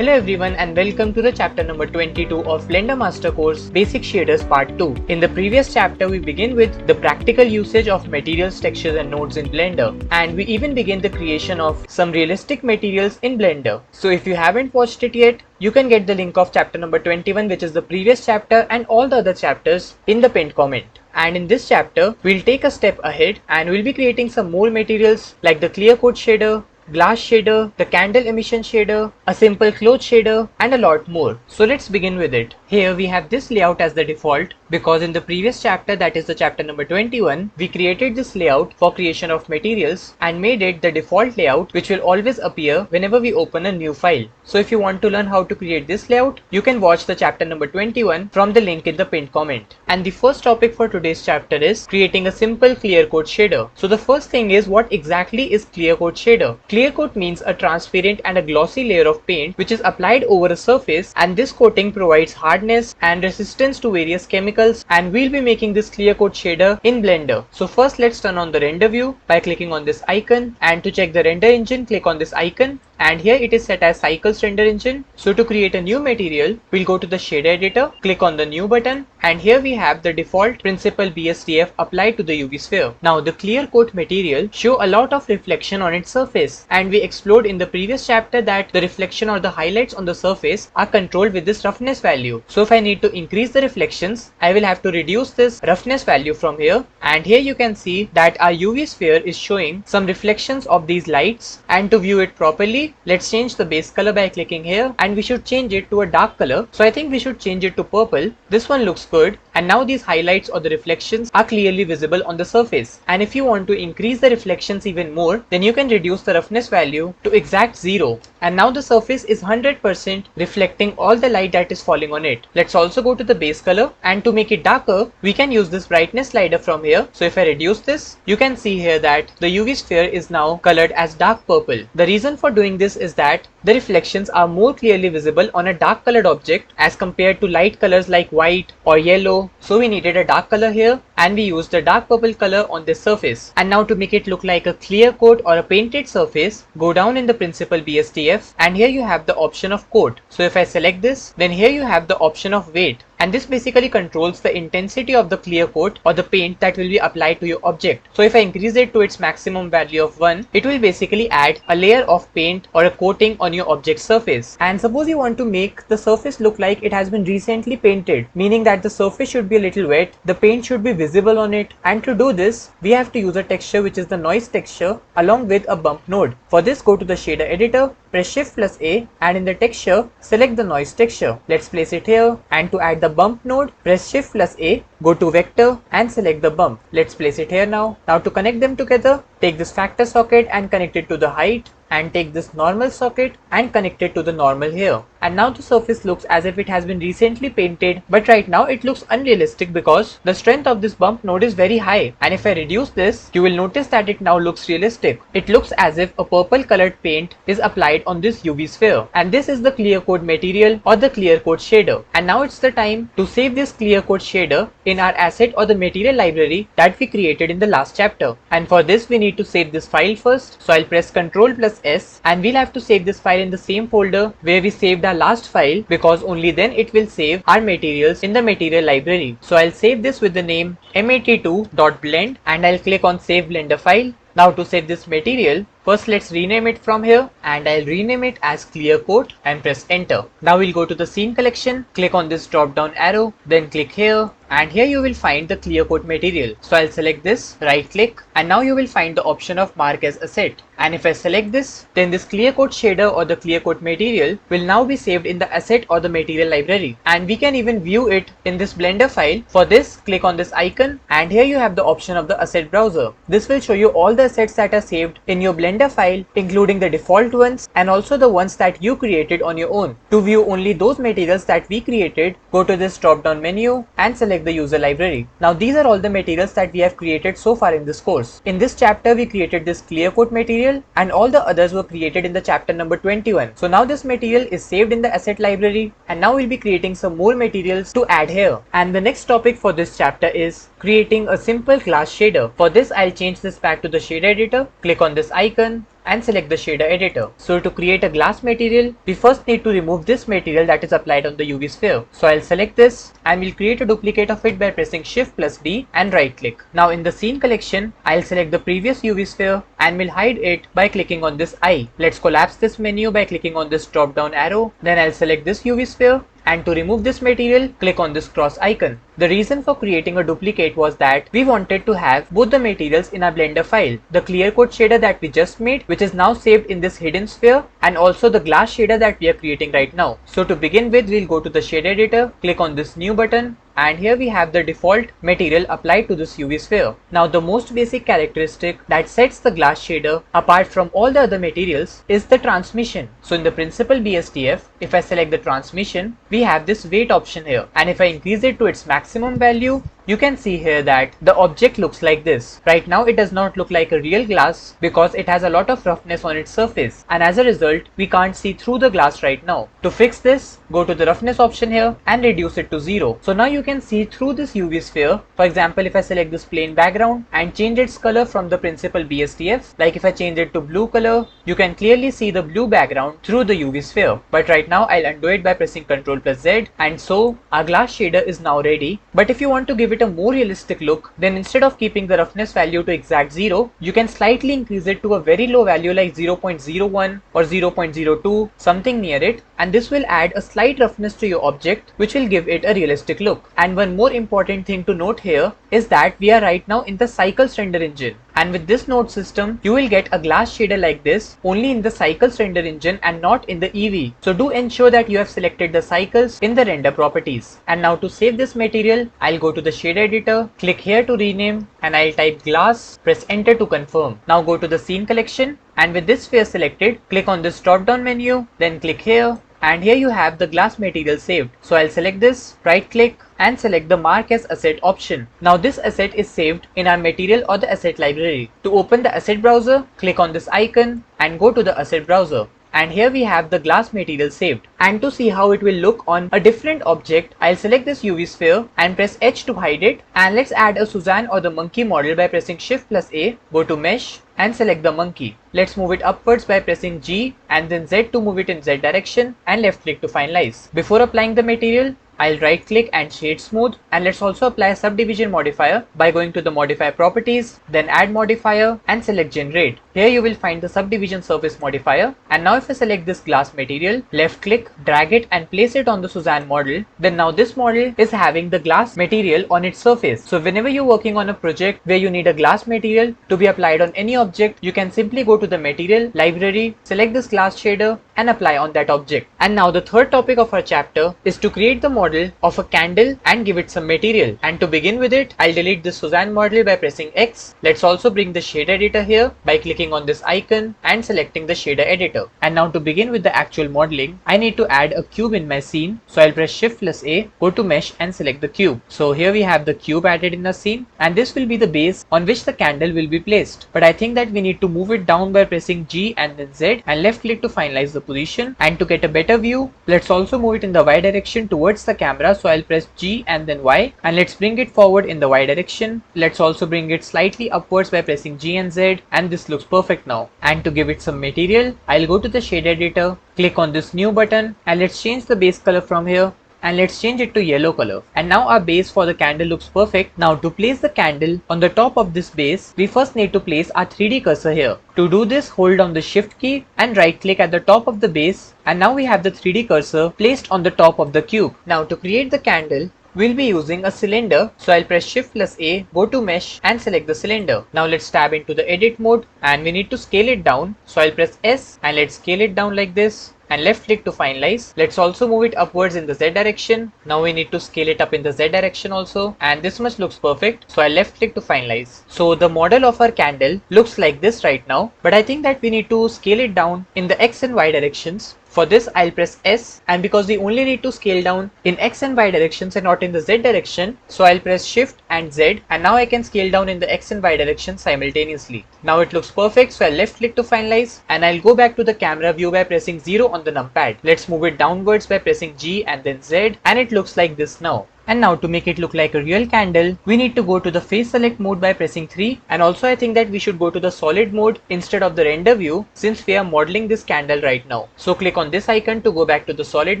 Hello everyone and welcome to the chapter number 22 of Blender Master Course Basic Shaders Part 2. In the previous chapter we begin with the practical usage of materials, textures and nodes in Blender, and we even begin the creation of some realistic materials in Blender. So if you haven't watched it yet, you can get the link of chapter number 21, which is the previous chapter, and all the other chapters in the pinned comment. And in this chapter we'll take a step ahead and we'll be creating some more materials like the clear coat shader, glass shader, the candle emission shader, a simple cloth shader and a lot more. So let's begin with it. Here we have this layout as the default because in the previous chapter, that is the chapter number 21, we created this layout for creation of materials and made it the default layout which will always appear whenever we open a new file. So if you want to learn how to create this layout, you can watch the chapter number 21 from the link in the pinned comment. And the first topic for today's chapter is creating a simple clear coat shader. So the first thing is, what exactly is clear coat shader? Clear coat means a transparent and a glossy layer of paint which is applied over a surface, and this coating provides hardness and resistance to various chemicals, and we'll be making this clear coat shader in Blender. So first let's turn on the render view by clicking on this icon, and to check the render engine, click on this icon. And here it is set as Cycles Render Engine. So to create a new material, we'll go to the shader editor, click on the new button, and here we have the default principal BSDF applied to the UV sphere. Now the clear coat material show a lot of reflection on its surface, and we explored in the previous chapter that the reflection or the highlights on the surface are controlled with this roughness value. So if I need to increase the reflections, I will have to reduce this roughness value from here, and here you can see that our UV sphere is showing some reflections of these lights. And to view it properly, let's change the base color by clicking here, and we should change it to a dark color. So I think we should change it to purple. This one looks good, and now these highlights or the reflections are clearly visible on the surface. And if you want to increase the reflections even more, then you can reduce the roughness value to exact 0. And now the surface is 100% reflecting all the light that is falling on it. Let's also go to the base color, and to make it darker, we can use this brightness slider from here. So if I reduce this, you can see here that the UV sphere is now colored as dark purple. The reason for doing this is that the reflections are more clearly visible on a dark colored object as compared to light colors like white or yellow. So we needed a dark color here, and we used the dark purple color on this surface. And now to make it look like a clear coat or a painted surface, go down in the principal BSDF, and here you have the option of coat. So if I select this, then here you have the option of weight, and this basically controls the intensity of the clear coat or the paint that will be applied to your object. So if I increase it to its maximum value of 1, it will basically add a layer of paint or a coating on your object surface. And suppose you want to make the surface look like it has been recently painted, meaning that the surface should be a little wet, the paint should be visible on it, and to do this, we have to use a texture which is the noise texture along with a bump node. For this, go to the shader editor, press Shift plus A, and in the texture, select the noise texture. Let's place it here, and to add the bump node, press Shift plus A, go to vector and select the bump. Let's place it here now. Now to connect them together, take this factor socket and connect it to the height, and take this normal socket and connect it to the normal here. And now the surface looks as if it has been recently painted, but right now it looks unrealistic because the strength of this bump node is very high. And if I reduce this, you will notice that it now looks realistic. It looks as if a purple colored paint is applied on this UV sphere. And this is the clear coat material or the clear coat shader. And now it's the time to save this clear coat shader in our asset or the material library that we created in the last chapter. And for this, we need to save this file first. So I'll press Ctrl plus S, and we'll have to save this file in the same folder where we saved our last file, because only then it will save our materials in the material library. So I'll save this with the name mat2.blend, and I'll click on Save Blender File. Now to save this material, first let's rename it from here, and I'll rename it as clear coat and press enter. Now we'll go to the scene collection, click on this drop down arrow, then click here, and here you will find the clear coat material. So I'll select this, right click, and now you will find the option of mark as asset. And if I select this, then this clear coat shader or the clear coat material will now be saved in the asset or the material library. And we can even view it in this Blender file. For this, click on this icon, and here you have the option of the asset browser. This will show you all the assets that are saved in your Blender file, including the default ones and also the ones that you created on your own. To view only those materials that we created, go to this drop down menu and select the user library. Now these are all the materials that we have created so far in this course. In this chapter, we created this clear coat material, and all the others were created in the chapter number 21. So now this material is saved in the asset library, and now we'll be creating some more materials to add here. And the next topic for this chapter is creating a simple glass shader. For this, I'll change this back to the shader editor, click on this icon and select the shader editor. So to create a glass material, we first need to remove this material that is applied on the UV sphere. So I'll select this and we'll create a duplicate of it by pressing Shift plus D and right click. Now in the scene collection, I'll select the previous UV sphere and we'll hide it by clicking on this eye. Let's collapse this menu by clicking on this drop down arrow. Then I'll select this UV sphere, and to remove this material, click on this cross icon. The reason for creating a duplicate was that we wanted to have both the materials in our Blender file. The clear coat shader that we just made, which is now saved in this hidden sphere, and also the glass shader that we are creating right now. So to begin with, we'll go to the shader editor, click on this new button, and here we have the default material applied to this UV sphere. Now the most basic characteristic that sets the glass shader apart from all the other materials is the transmission. So in the principal BSDF, if I select the transmission, we have this weight option here, and if I increase it to its maximum value, you can see here that the object looks like this. Right now it does not look like a real glass because it has a lot of roughness on its surface, and as a result we can't see through the glass right now. To fix this, go to the roughness option here and reduce it to 0. So now you can see through this UV sphere. For example, if I select this plain background and change its color from the principal BSDF, like if I change it to blue color, you can clearly see the blue background through the UV sphere. But right now I'll undo it by pressing Ctrl plus Z, and so our glass shader is now ready. But if you want to give it a more realistic look, then instead of keeping the roughness value to exact 0, you can slightly increase it to a very low value like 0.01 or 0.02, something near it, and this will add a slight roughness to your object, which will give it a realistic look. And one more important thing to note here is that we are right now in the Cycles render engine, and with this node system you will get a glass shader like this only in the Cycles render engine and not in the EV. So do ensure that you have selected the cycles in the render properties. And now to save this material, I'll go to the shader editor, click here to rename, and I'll type glass, press enter to confirm. Now go to the scene collection, and with this sphere selected, click on this drop down menu, then click here, and here you have the glass material saved. So I'll select this, right click and select the mark as asset option. Now this asset is saved in our material or the asset library. To open the asset browser, click on this icon and go to the asset browser. And here we have the glass material saved. And to see how it will look on a different object, I'll select this UV sphere and press H to hide it. And let's add a Suzanne or the monkey model by pressing Shift plus A, go to mesh and select the monkey. Let's move it upwards by pressing G and then Z to move it in Z direction, and left click to finalize. Before applying the material, I'll right click and shade smooth, and let's also apply a subdivision modifier by going to the modifier properties, then add modifier and select generate. Here you will find the subdivision surface modifier, and now if I select this glass material, left click, drag it and place it on the Suzanne model, then now this model is having the glass material on its surface. So whenever you're working on a project where you need a glass material to be applied on any object, you can simply go to the material library, select this glass shader and apply on that object. And now the third topic of our chapter is to create the model of a candle and give it some material. And to begin with it, I'll delete the Suzanne model by pressing X. Let's also bring the shader editor here by clicking on this icon and selecting the shader editor. And now to begin with the actual modeling, I need to add a cube in my scene. So I'll press Shift plus A, go to mesh and select the cube. So here we have the cube added in the scene, and this will be the base on which the candle will be placed. But I think that we need to move it down by pressing G and then Z and left click to finalize the position. And to get a better view, let's also move it in the Y direction towards the camera. So I'll press G and then Y, and let's bring it forward in the Y direction. Let's also bring it slightly upwards by pressing G and Z, and this looks perfect now. And to give it some material, I'll go to the shade editor, click on this new button, and let's change the base color from here, and let's change it to yellow color. And now our base for the candle looks perfect. Now to place the candle on the top of this base, we first need to place our 3D cursor here. To do this, hold down the Shift key and right click at the top of the base, and now we have the 3D cursor placed on the top of the cube. Now to create the candle, we'll be using a cylinder. So I'll press Shift plus A, go to mesh and select the cylinder. Now let's tab into the edit mode, and we need to scale it down. So I'll press S and let's scale it down like this, and left click to finalize. Let's also move it upwards in the Z direction. Now we need to scale it up in the Z direction also, and this much looks perfect. So I left click to finalize. So the model of our candle looks like this right now, but I think that we need to scale it down in the X and Y directions. For this, I'll press S, and because we only need to scale down in X and Y directions and not in the Z direction, so I'll press Shift and Z, and now I can scale down in the X and Y direction simultaneously. Now it looks perfect, so I'll left click to finalize, and I'll go back to the camera view by pressing 0 on the numpad. Let's move it downwards by pressing G and then Z, and it looks like this now. And now to make it look like a real candle, we need to go to the face select mode by pressing 3, and also I think that we should go to the solid mode instead of the render view since we are modeling this candle right now. So click on this icon to go back to the solid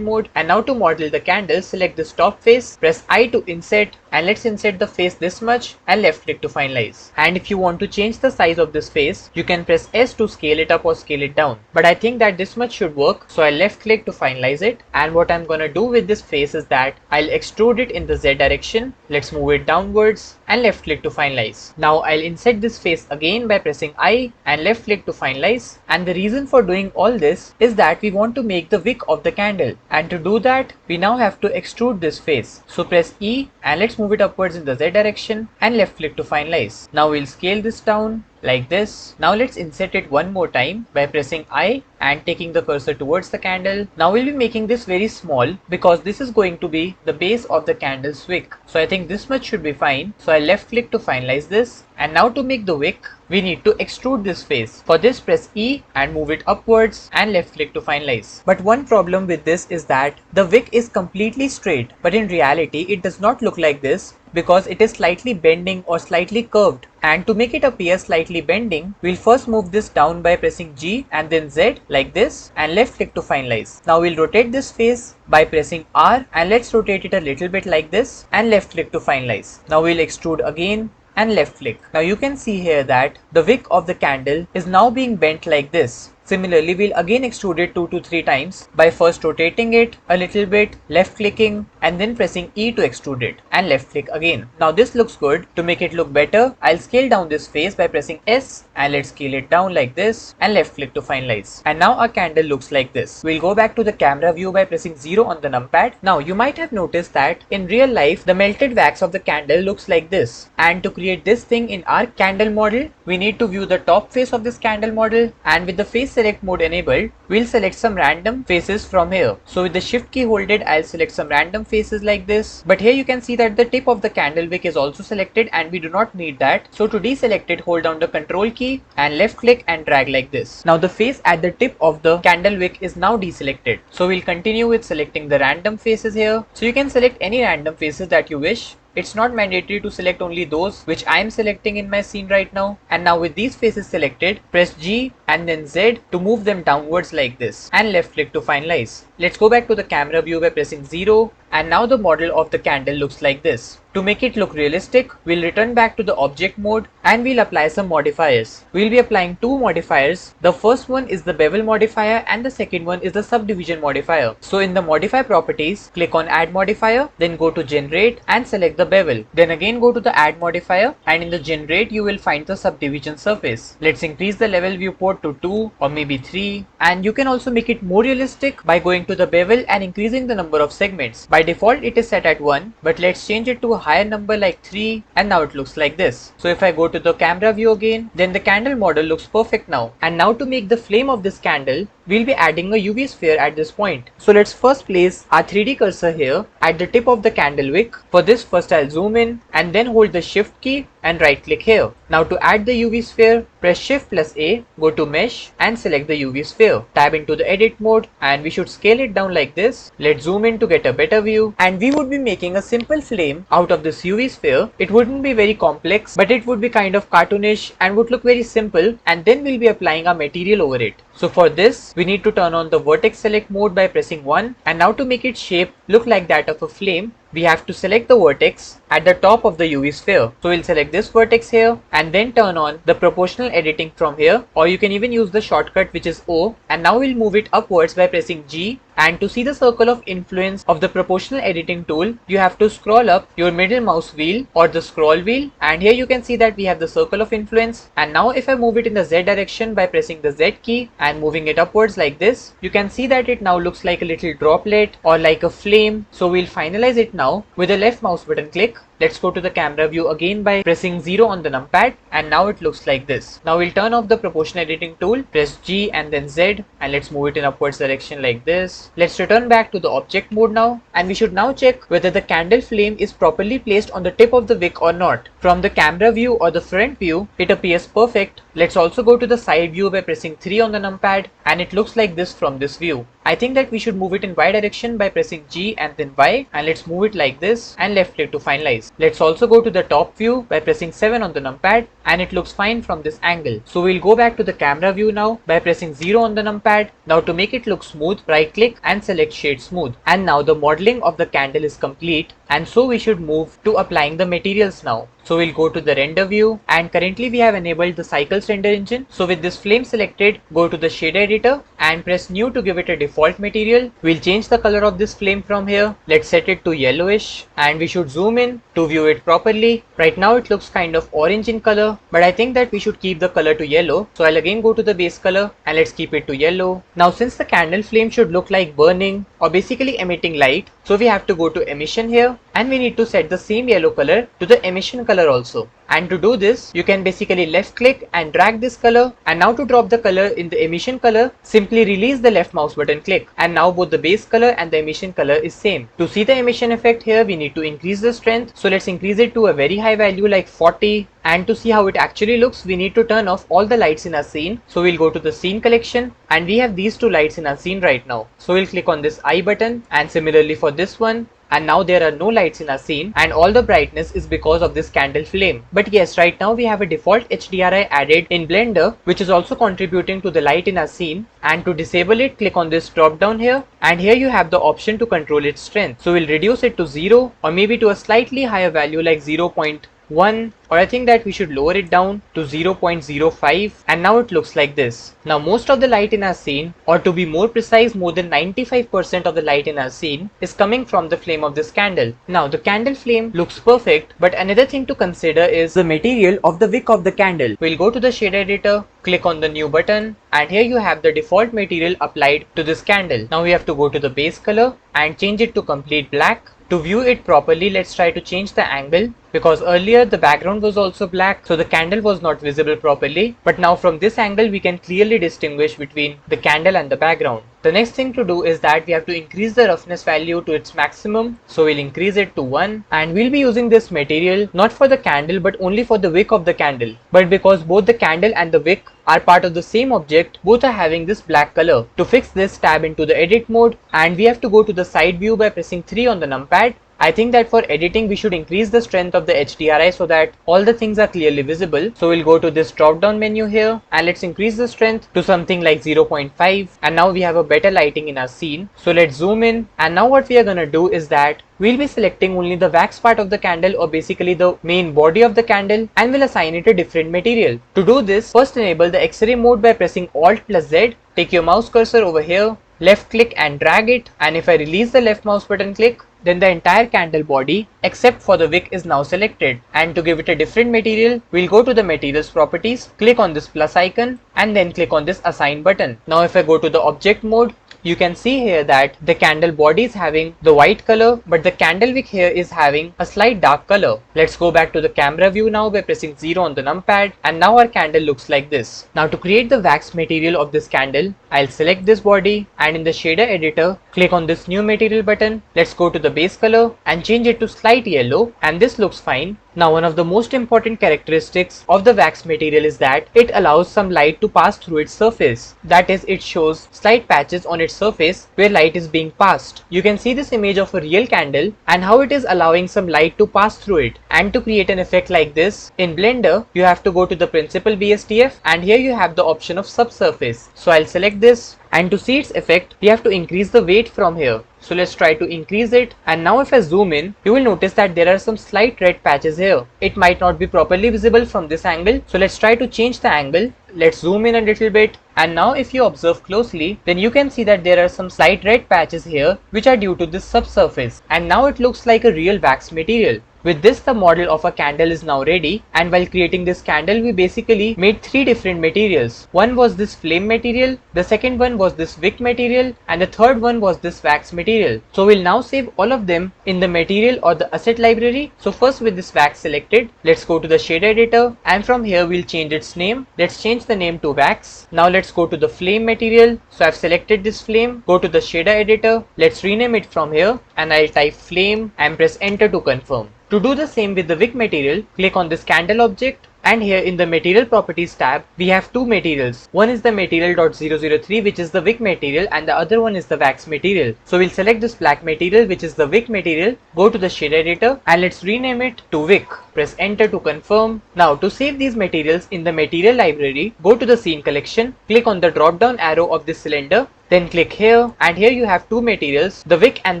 mode, and now to model the candle, select this top face, press I to inset, and let's inset the face this much and left click to finalize. And if you want to change the size of this face, you can press S to scale it up or scale it down. But I think that this much should work, so I left click to finalize it. And what I'm gonna do with this face is that I'll extrude it in the Z direction. Let's move it downwards and left click to finalize. Now I'll inset this face again by pressing I and left click to finalize. And the reason for doing all this is that we want to make the wick of the candle. And to do that, we now have to extrude this face. So press E and let's move it upwards in the Z direction and left click to finalize. Now we'll scale this down like this. Now let's insert it one more time by pressing I and taking the cursor towards the candle. Now we'll be making this very small because this is going to be the base of the candle's wick. So I think this much should be fine. So I left click to finalize this. And now to make the wick, we need to extrude this face. For this, press E and move it upwards and left click to finalize. But one problem with this is that the wick is completely straight, but in reality it does not look like this because it is slightly bending or slightly curved. And to make it appear slightly bending, we'll first move this down by pressing G and then Z like this and left click to finalize. Now we'll rotate this face by pressing R and let's rotate it a little bit like this and left click to finalize. Now we'll extrude again and left click. Now you can see here that the wick of the candle is now being bent like this. Similarly, we'll again extrude it 2 to 3 times by first rotating it a little bit, left clicking and then pressing E to extrude it and left click again. Now this looks good. To make it look better, I'll scale down this face by pressing S and let's scale it down like this and left click to finalize. And now our candle looks like this. We'll go back to the camera view by pressing 0 on the numpad. Now you might have noticed that in real life, the melted wax of the candle looks like this. And to create this thing in our candle model, we need to view the top face of this candle model, and with the face select mode enabled, we'll select some random faces from here. So with the shift key holded, I'll select some random faces like this. But here you can see that the tip of the candle wick is also selected and we do not need that. So to deselect it, hold down the control key and left click and drag like this. Now the face at the tip of the candle wick is now deselected. So we'll continue with selecting the random faces here. So you can select any random faces that you wish. It's not mandatory to select only those which I am selecting in my scene right now. And now with these faces selected, press G and then Z to move them downwards like this and left click to finalize. Let's go back to the camera view by pressing 0, and now the model of the candle looks like this. To make it look realistic, we'll return back to the object mode and we'll apply some modifiers. We'll be applying 2 modifiers. The first one is the bevel modifier and the second one is the subdivision modifier. So in the modify properties, click on add modifier, then go to generate and select the bevel. Then again go to the add modifier, and in the generate you will find the subdivision surface. Let's increase the level viewport to 2 or maybe 3, and you can also make it more realistic by going to the bevel and increasing the number of segments. By default it is set at 1, but let's change it to a higher number like 3, and now it looks like this. So if I go to the camera view again, then the candle model looks perfect now. And now to make the flame of this candle, we'll be adding a UV sphere at this point. So let's first place our 3D cursor here at the tip of the candle wick. For this, first I'll zoom in and then hold the shift key and right click here. Now to add the UV sphere, press shift plus A, go to mesh and select the UV sphere. Tab into the edit mode and we should scale it down like this. Let's zoom in to get a better view, and we would be making a simple flame out of this UV sphere. It wouldn't be very complex, but it would be kind of cartoonish and would look very simple, and then we'll be applying our material over it. So for this, we need to turn on the vertex select mode by pressing 1, and now to make its shape look like that of a flame, we have to select the vertex at the top of the UV sphere. So we'll select this vertex here and then turn on the proportional editing from here, or you can even use the shortcut which is O, and now we'll move it upwards by pressing G. And to see the circle of influence of the proportional editing tool, you have to scroll up your middle mouse wheel or the scroll wheel, and here you can see that we have the circle of influence. And now if I move it in the Z direction by pressing the Z key and moving it upwards like this, you can see that it now looks like a little droplet or like a flame. So we'll finalize it now with the left mouse button click Let's go to the camera view again by pressing 0 on the numpad, and now it looks like this. Now we'll turn off the proportion editing tool, press G and then Z, and let's move it in upwards direction like this. Let's return back to the object mode now, and we should now check whether the candle flame is properly placed on the tip of the wick or not. From the camera view or the front view, it appears perfect. Let's also go to the side view by pressing 3 on the numpad, and it looks like this from this view. I think that we should move it in Y direction by pressing G and then Y, and let's move it like this and left click to finalize. Let's also go to the top view by pressing 7 on the numpad, and it looks fine from this angle. So we'll go back to the camera view now by pressing 0 on the numpad. Now to make it look smooth, right click and select shade smooth. And now the modeling of the candle is complete, and so we should move to applying the materials now. So we'll go to the render view, and currently we have enabled the cycles render engine. So with this flame selected, go to the shader editor and press new to give it a default material. We'll change the color of this flame from here. Let's set it to yellowish, and we should zoom in to view it properly. Right now it looks kind of orange in color, but I think that we should keep the color to yellow. So I'll again go to the base color and let's keep it to yellow. Now since the candle flame should look like burning or basically emitting light, so we have to go to emission here, and we need to set the same yellow color to the emission color also. And to do this, you can basically left click and drag this color, and now to drop the color in the emission color, simply release the left mouse button click, and now both the base color and the emission color is same. To see the emission effect here, we need to increase the strength, so let's increase it to a very high value like 40. And to see how it actually looks, we need to turn off all the lights in our scene. So we'll go to the scene collection, and we have these two lights in our scene right now. So we'll click on this I button, and similarly for this one. And now there are no lights in our scene, and all the brightness is because of this candle flame. But yes, right now we have a default HDRI added in Blender, which is also contributing to the light in our scene. And to disable it, click on this drop down here, and here you have the option to control its strength. So we'll reduce it to 0, or maybe to a slightly higher value like 0.1, or I think that we should lower it down to 0.05, and now it looks like this. Now most of the light in our scene, or to be more precise, more than 95% of the light in our scene is coming from the flame of this candle. Now the candle flame looks perfect, but another thing to consider is the material of the wick of the candle. We'll go to the shader editor, click on the new button, and here you have the default material applied to this candle. Now we have to go to the base color and change it to complete black. To view it properly, let's try to change the angle, because earlier the background was also black, so the candle was not visible properly. But now from this angle we can clearly distinguish between the candle and the background. The next thing to do is that we have to increase the roughness value to its maximum. So we'll increase it to 1, and we'll be using this material not for the candle but only for the wick of the candle. But because both the candle and the wick are part of the same object, both are having this black color. To fix this, tab into the edit mode, and we have to go to the side view by pressing 3 on the numpad. I think that for editing we should increase the strength of the HDRI so that all the things are clearly visible. So we'll go to this drop down menu here, and let's increase the strength to something like 0.5, and now we have a better lighting in our scene. So let's zoom in, and now what we are gonna do is that we'll be selecting only the wax part of the candle, or basically the main body of the candle, and we'll assign it a different material. To do this, first enable the X-ray mode by pressing Alt plus Z. Take your mouse cursor over here, left click and drag it, and if I release the left mouse button click, then the entire candle body except for the wick is now selected. And to give it a different material, we'll go to the materials properties, click on this plus icon, and then click on this assign button. Now if I go to the object mode, you can see here that the candle body is having the white color, but the candle wick here is having a slight dark color. Let's go back to the camera view now by pressing 0 on the numpad, and now our candle looks like this. Now to create the wax material of this candle, I'll select this body, and in the shader editor, click on this new material button. Let's go to the base color and change it to slight yellow, and this looks fine. Now one of the most important characteristics of the wax material is that it allows some light to pass through its surface. That is, it shows slight patches on its surface where light is being passed. You can see this image of a real candle and how it is allowing some light to pass through it. And to create an effect like this, in Blender, you have to go to the principal BSDF, and here you have the option of subsurface. So I'll select this, and to see its effect, we have to increase the weight from here. So let's try to increase it, and now if I zoom in, you will notice that there are some slight red patches here. It might not be properly visible from this angle, so let's try to change the angle. Let's zoom in a little bit, and now if you observe closely, then you can see that there are some slight red patches here which are due to this subsurface, and now it looks like a real wax material. With this, the model of a candle is now ready, and while creating this candle we basically made 3 different materials. One was this flame material, the second one was this wick material, and the third one was this wax material. So we'll now save all of them in the material or the asset library. So first, with this wax selected, let's go to the shader editor, and from here we'll change its name. Let's change the name to wax. Now let's go to the flame material. So I've selected this flame. Go to the shader editor. Let's rename it from here, and I'll type flame and press enter to confirm. To do the same with the wick material, click on this candle object, and here in the material properties tab we have two materials. One is the material.003, which is the wick material, and the other one is the wax material. So we'll select this black material, which is the wick material, go to the shader editor, and let's rename it to wick. Press enter to confirm. Now to save these materials in the material library, go to the scene collection, click on the drop down arrow of this cylinder, then click here, and here you have two materials, the wick and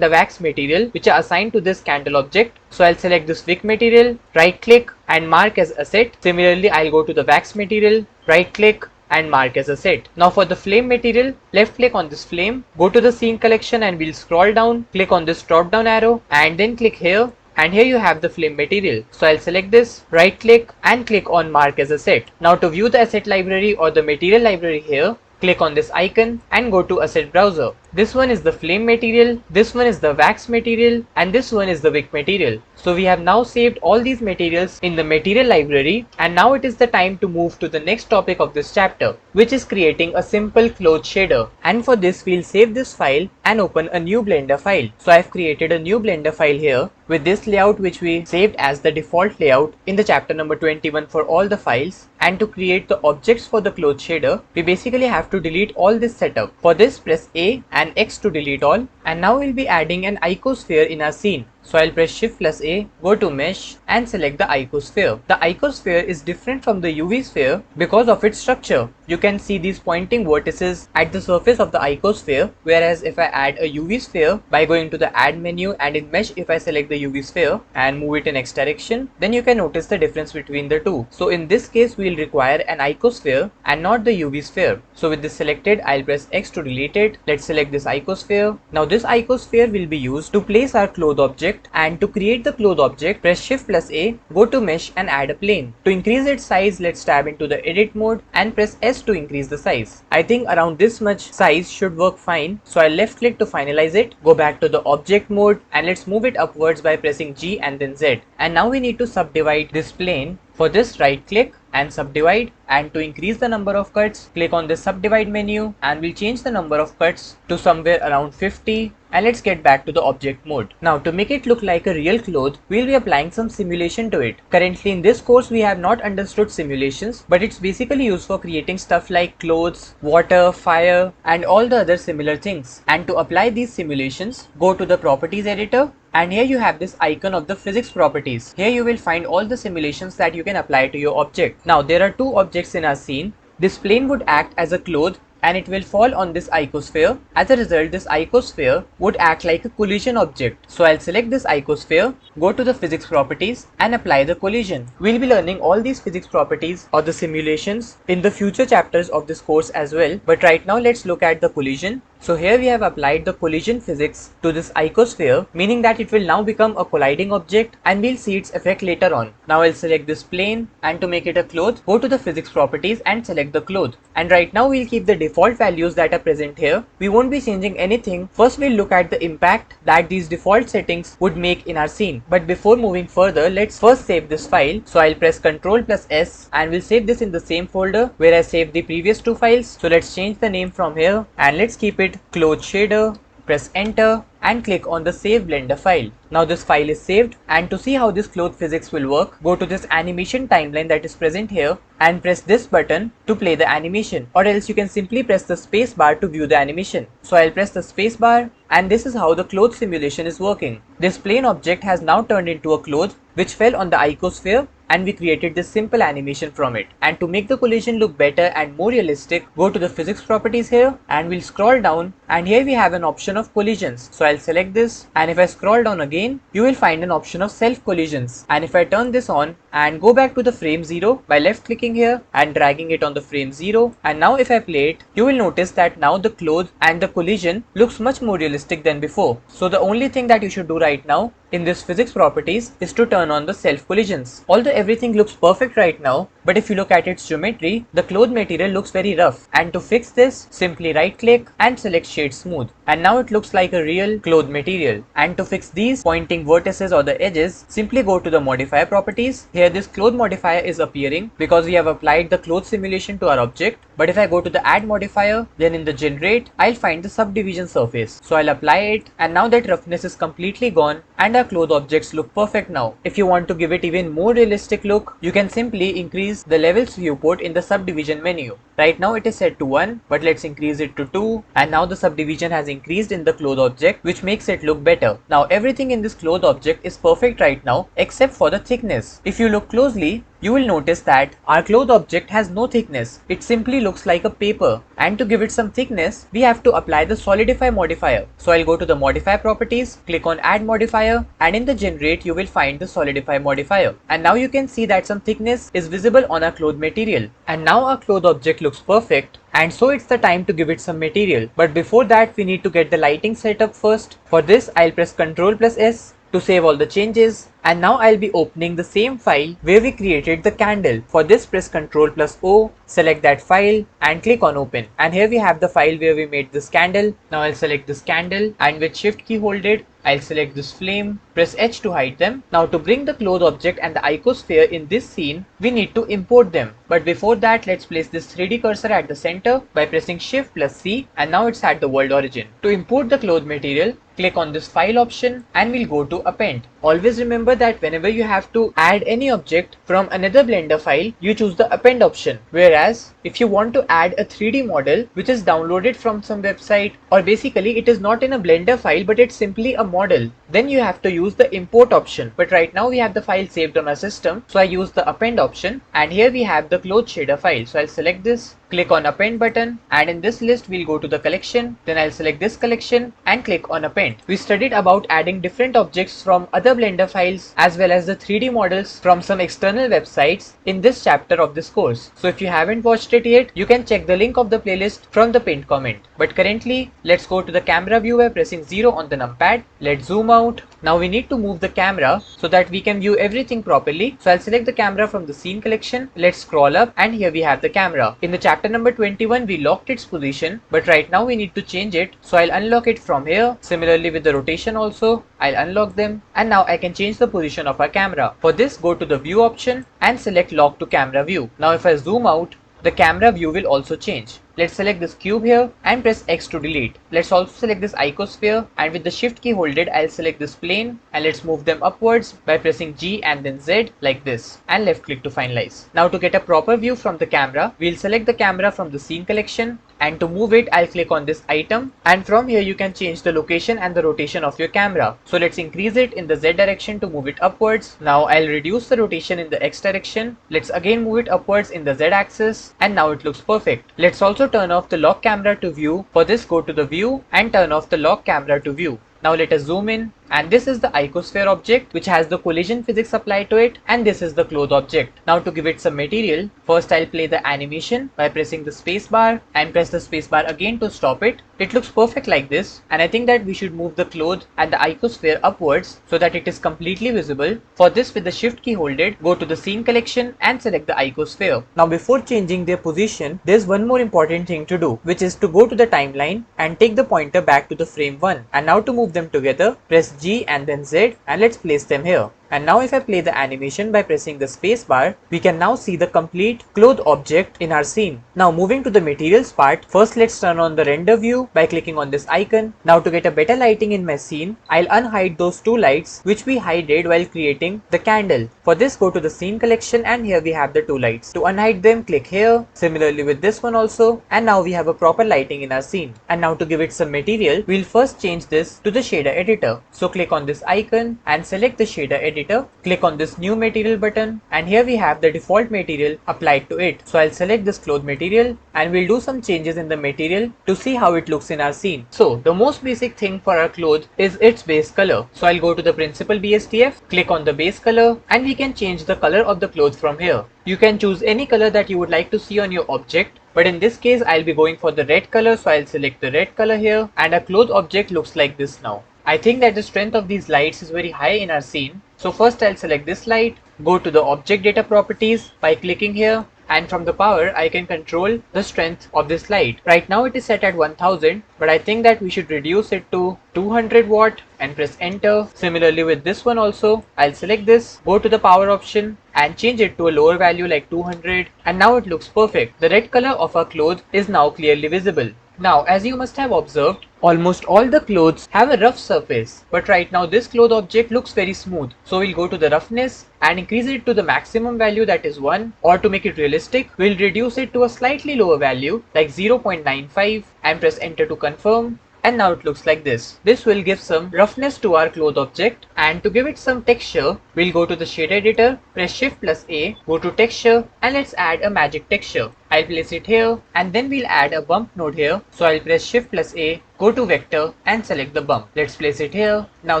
the wax material, which are assigned to this candle object. So I'll select this wick material, right click and mark as asset. Similarly, I'll go to the wax material, right click and mark as asset. Now for the flame material, left click on this flame, go to the scene collection, and we'll scroll down, click on this drop down arrow, and then click here. And here you have the flame material. So I'll select this, right click and click on mark as asset. Now to view the asset library or the material library here, click on this icon and go to asset browser. This one is the flame material, this one is the wax material, and this one is the wick material. So we have now saved all these materials in the material library, and now it is the time to move to the next topic of this chapter, which is creating a simple cloth shader. And for this we'll save this file and open a new Blender file. So I've created a new Blender file here with this layout, which we saved as the default layout in the chapter number 21 for all the files. And to create the objects for the cloth shader, we basically have to delete all this setup. For this, press A and X to delete all. And now we'll be adding an icosphere in our scene. So I'll press Shift plus A, go to Mesh and select the icosphere. The icosphere is different from the UV sphere because of its structure. You can see these pointing vertices at the surface of the icosphere, whereas if I add a UV sphere by going to the add menu, and in Mesh if I select the UV sphere and move it in X direction, then you can notice the difference between the two. So in this case we'll require an icosphere and not the UV sphere. So with this selected, I'll press X to delete it. Let's select this icosphere. Now this icosphere will be used to place our cloth object, and to create the cloth object, press Shift plus A, go to Mesh and add a plane. To increase its size, let's tab into the edit mode and press S to increase the size. I think around this much size should work fine, so I'll left click to finalize it, go back to the object mode, and let's move it upwards by pressing G and then Z. And now we need to subdivide this plane. For this, right click and subdivide, and to increase the number of cuts, click on the subdivide menu, and we'll change the number of cuts to somewhere around 50. And let's get back to the object mode. Now to make it look like a real cloth, we'll be applying some simulation to it. Currently in this course we have not understood simulations, but it's basically used for creating stuff like clothes, water, fire, and all the other similar things. And to apply these simulations, go to the properties editor, and here you have this icon of the physics properties. Here you will find all the simulations that you can apply to your object. Now there are two objects in our scene. This plane would act as a cloth, and it will fall on this icosphere. As a result, this icosphere would act like a collision object. So I'll select this icosphere, go to the physics properties and apply the collision. We'll be learning all these physics properties or the simulations in the future chapters of this course as well, but right now let's look at the collision. So here we have applied the collision physics to this icosphere, meaning that it will now become a colliding object, and we'll see its effect later on. Now I'll select this plane, and to make it a cloth, go to the physics properties and select the cloth. And right now we'll keep the default values that are present here. We won't be changing anything. First we'll look at the impact that these default settings would make in our scene. But before moving further, let's first save this file. So I'll press Ctrl plus S, and we'll save this in the same folder where I saved the previous two files. So let's change the name from here, and let's keep it cloth shader. Press enter and click on the save blender file. Now this file is saved, and to see how this cloth physics will work, go to this animation timeline that is present here and press this button to play the animation, or else you can simply press the space bar to view the animation. So I'll press the space bar, and this is how the cloth simulation is working. This plane object has now turned into a cloth which fell on the icosphere, and we created this simple animation from it. And to make the collision look better and more realistic, go to the physics properties here, and we'll scroll down, and here we have an option of collisions. So I'll select this, and if I scroll down again, you will find an option of self collisions, and if I turn this on, and go back to the frame 0 by left clicking here and dragging it on the frame 0. And now if I play it, you will notice that now the clothes and the collision looks much more realistic than before. So the only thing that you should do right now in this physics properties is to turn on the self collisions. Although everything looks perfect right now, but if you look at its geometry, the cloth material looks very rough. And to fix this, simply right click and select shade smooth. And now it looks like a real cloth material. And to fix these pointing vertices or the edges, simply go to the modifier properties. Here this cloth modifier is appearing because we have applied the cloth simulation to our object. But if I go to the add modifier, then in the generate, I'll find the subdivision surface. So I'll apply it, and now that roughness is completely gone and our cloth objects look perfect now. If you want to give it even more realistic look, you can simply increase the levels viewport in the subdivision menu. Right now it is set to 1, but let's increase it to 2, and now the subdivision has increased in the cloth object, which makes it look better. Now everything in this cloth object is perfect right now except for the thickness. If you look closely, you will notice that our cloth object has no thickness. It simply looks like a paper, and to give it some thickness, we have to apply the solidify modifier. So I'll go to the modify properties, click on add modifier, and in the generate you will find the solidify modifier. And now you can see that some thickness is visible on our cloth material. And now our cloth object looks perfect. And so it's the time to give it some material. But before that, we need to get the lighting set up first. For this, I'll press Ctrl+S to save all the changes. And now I'll be opening the same file where we created the candle. For this, press Ctrl+O, select that file and click on open. And here we have the file where we made this candle. Now I'll select this candle and with shift key hold it, I'll select this flame, press H to hide them. Now to bring the cloth object and the icosphere in this scene, we need to import them. But before that, let's place this 3D cursor at the center by pressing Shift+C, and now it's at the world origin. To import the cloth material, click on this file option and we'll go to append. Always remember that whenever you have to add any object from another Blender file, you choose the append option. Whereas if you want to add a 3D model which is downloaded from some website, or basically it is not in a Blender file but it's simply a model, then you have to use the import option. But right now we have the file saved on our system, so I use the append option, and here we have the cloth shader file. So I'll select this, click on append button, and in this list we'll go to the collection, then I'll select this collection and click on append. We studied about adding different objects from other Blender files as well as the 3D models from some external websites in this chapter of this course. So if you haven't watched it yet, you can check the link of the playlist from the pinned comment. But currently, let's go to the camera view by pressing 0 on the numpad. Let's zoom out. Now we need to move the camera so that we can view everything properly. So I'll select the camera from the scene collection. Let's scroll up, and here we have the camera. In the chapter number 21, we locked its position, but right now we need to change it. So I'll unlock it from here. Similarly with the rotation also, I'll unlock them, and now I can change the position of our camera. For this, go to the view option and select lock to camera view. Now if I zoom out, the camera view will also change. Let's select this cube here and press X to delete. Let's also select this icosphere, and with the shift key hold it, I'll select this plane, and let's move them upwards by pressing G and then Z like this, and left click to finalize. Now to get a proper view from the camera, we'll select the camera from the scene collection, and to move it, I'll click on this item, and from here you can change the location and the rotation of your camera. So let's increase it in the Z direction to move it upwards. Now I'll reduce the rotation in the X direction. Let's again move it upwards in the Z axis, and now it looks perfect. Let's also turn off the lock camera to view. For this, go to the view and turn off the lock camera to view. Now let us zoom in, and this is the icosphere object which has the collision physics applied to it, and this is the cloth object. Now to give it some material, first I'll play the animation by pressing the space bar and press the space bar again to stop it. It looks perfect like this, and I think that we should move the cloth and the icosphere upwards so that it is completely visible. For this, with the shift key holded, go to the scene collection and select the icosphere. Now before changing their position, there's one more important thing to do, which is to go to the timeline and take the pointer back to the frame 1. And now to move them together, press G and then Z, and let's place them here. And now if I play the animation by pressing the space bar, we can now see the complete cloth object in our scene. Now moving to the materials part, first let's turn on the render view by clicking on this icon. Now to get a better lighting in my scene, I'll unhide those two lights which we hided while creating the candle. For this, go to the scene collection, and here we have the two lights. To unhide them, click here. Similarly with this one also, and now we have a proper lighting in our scene. And now to give it some material, we'll first change this to the shader editor. So click on this icon and select the shader editor. editor, click on this new material button, and here we have the default material applied to it. So I'll select this cloth material and we'll do some changes in the material to see how it looks in our scene. So the most basic thing for our cloth is its base color. So I'll go to the principal BSTF, click on the base color, and we can change the color of the cloth from here. You can choose any color that you would like to see on your object, but in this case I'll be going for the red color, so I'll select the red color here, and our cloth object looks like this now. I think that the strength of these lights is very high in our scene. So first I'll select this light, go to the object data properties by clicking here, and from the power I can control the strength of this light. Right now it is set at 1000, but I think that we should reduce it to 200 watt and press enter. Similarly with this one also, I'll select this, go to the power option and change it to a lower value like 200, and now it looks perfect. The red color of our cloth is now clearly visible. Now, as you must have observed, almost all the clothes have a rough surface, but right now this cloth object looks very smooth. So we'll go to the roughness and increase it to the maximum value, that is 1, or to make it realistic, we'll reduce it to a slightly lower value like 0.95 and press enter to confirm. And now it looks like this. This will give some roughness to our cloth object, and to give it some texture, we'll go to the shade editor, press Shift plus A, go to texture, and let's add a magic texture. I'll place it here, and then we'll add a bump node here. So I'll press Shift plus A, go to vector and select the bump. Let's place it here. Now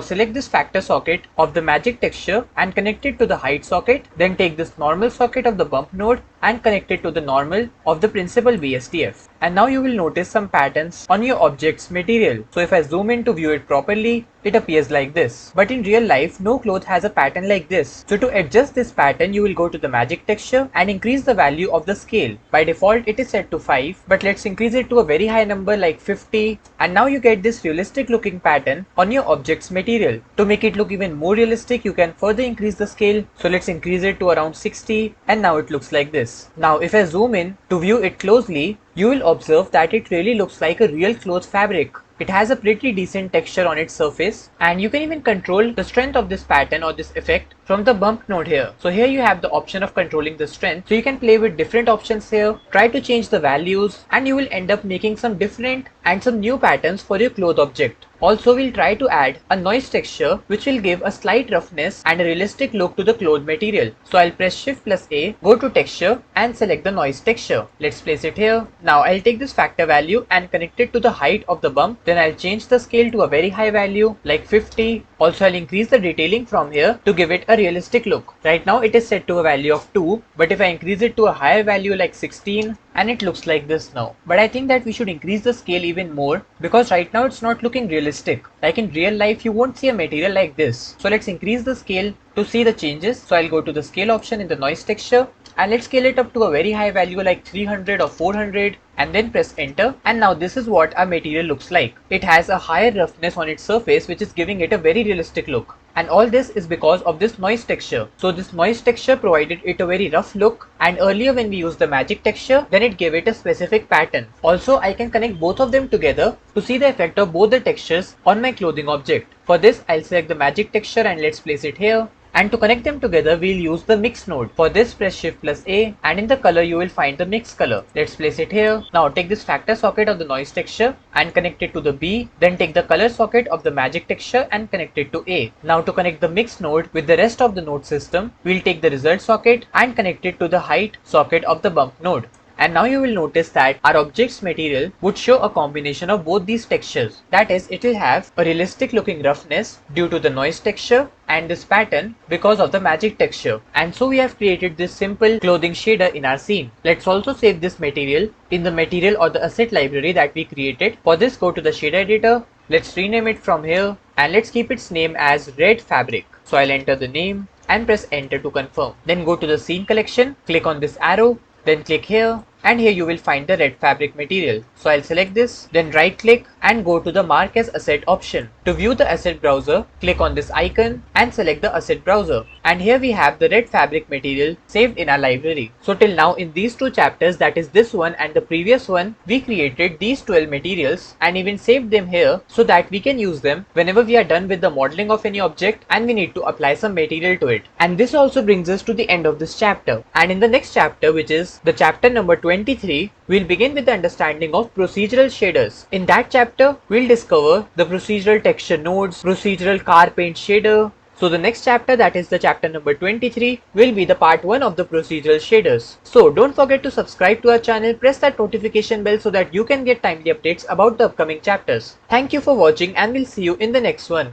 select this factor socket of the magic texture and connect it to the height socket. Then take this normal socket of the bump node and connect it to the normal of the principal BSTF. And now you will notice some patterns on your object's material. So if I zoom in to view it properly, it appears like this. But in real life, no cloth has a pattern like this. So to adjust this pattern, you will go to the magic texture and increase the value of the scale. By default, it is set to 5, but let's increase it to a very high number like 50. And now you get this realistic looking pattern on your object's material. To make it look even more realistic, you can further increase the scale. So let's increase it to around 60, and now it looks like this. Now if I zoom in to view it closely, you will observe that it really looks like a real cloth fabric. It has a pretty decent texture on its surface, and you can even control the strength of this pattern or this effect from the bump node here. So here you have the option of controlling the strength, so you can play with different options here, try to change the values, and you will end up making some different and some new patterns for your cloth object. Also, we'll try to add a noise texture which will give a slight roughness and a realistic look to the cloth material. So I'll press Shift plus A, go to texture and select the noise texture. Let's place it here. Now I'll take this factor value and connect it to the height of the bump. Then I'll change the scale to a very high value like 50. Also I'll increase the detailing from here to give it a realistic look. Right now it is set to a value of 2, but if I increase it to a higher value like 16, and it looks like this now. But I think that we should increase the scale even more, because right now it's not looking realistic. Like in real life, you won't see a material like this. So let's increase the scale to see the changes. So I'll go to the scale option in the noise texture, and let's scale it up to a very high value like 300 or 400, and then press enter. And now this is what our material looks like. It has a higher roughness on its surface, which is giving it a very realistic look. And all this is because of this noise texture. So this noise texture provided it a very rough look, and earlier when we used the magic texture, then it gave it a specific pattern. Also, I can connect both of them together to see the effect of both the textures on my clothing object. For this, I'll select the magic texture and let's place it here. And to connect them together, we'll use the mix node. For this, press Shift plus A, and in the color you will find the mix color. Let's place it here. Now take this factor socket of the noise texture and connect it to the B. Then take the color socket of the magic texture and connect it to A. Now to connect the mix node with the rest of the node system, we'll take the result socket and connect it to the height socket of the bump node. And now you will notice that our object's material would show a combination of both these textures. That is, it will have a realistic looking roughness due to the noise texture and this pattern because of the magic texture. And so we have created this simple clothing shader in our scene. Let's also save this material in the material or the asset library that we created. For this, go to the shader editor. Let's rename it from here, and let's keep its name as red fabric. So I'll enter the name and press enter to confirm. Then go to the scene collection, click on this arrow, then click here, and here you will find the red fabric material. So I'll select this, then right click and go to the mark as asset option. To view the asset browser, click on this icon and select the asset browser. And here we have the red fabric material saved in our library. So till now in these two chapters, that is this one and the previous one, we created these 12 materials and even saved them here so that we can use them whenever we are done with the modeling of any object and we need to apply some material to it. And this also brings us to the end of this chapter. And in the next chapter, which is the chapter number 23, we'll begin with the understanding of procedural shaders. In that chapter, we'll discover the procedural texture nodes, procedural car paint shader, So the next chapter, that is the chapter number 23, will be the part 1 of the procedural shaders. So don't forget to subscribe to our channel, press that notification bell so that you can get timely updates about the upcoming chapters. Thank you for watching and we'll see you in the next one.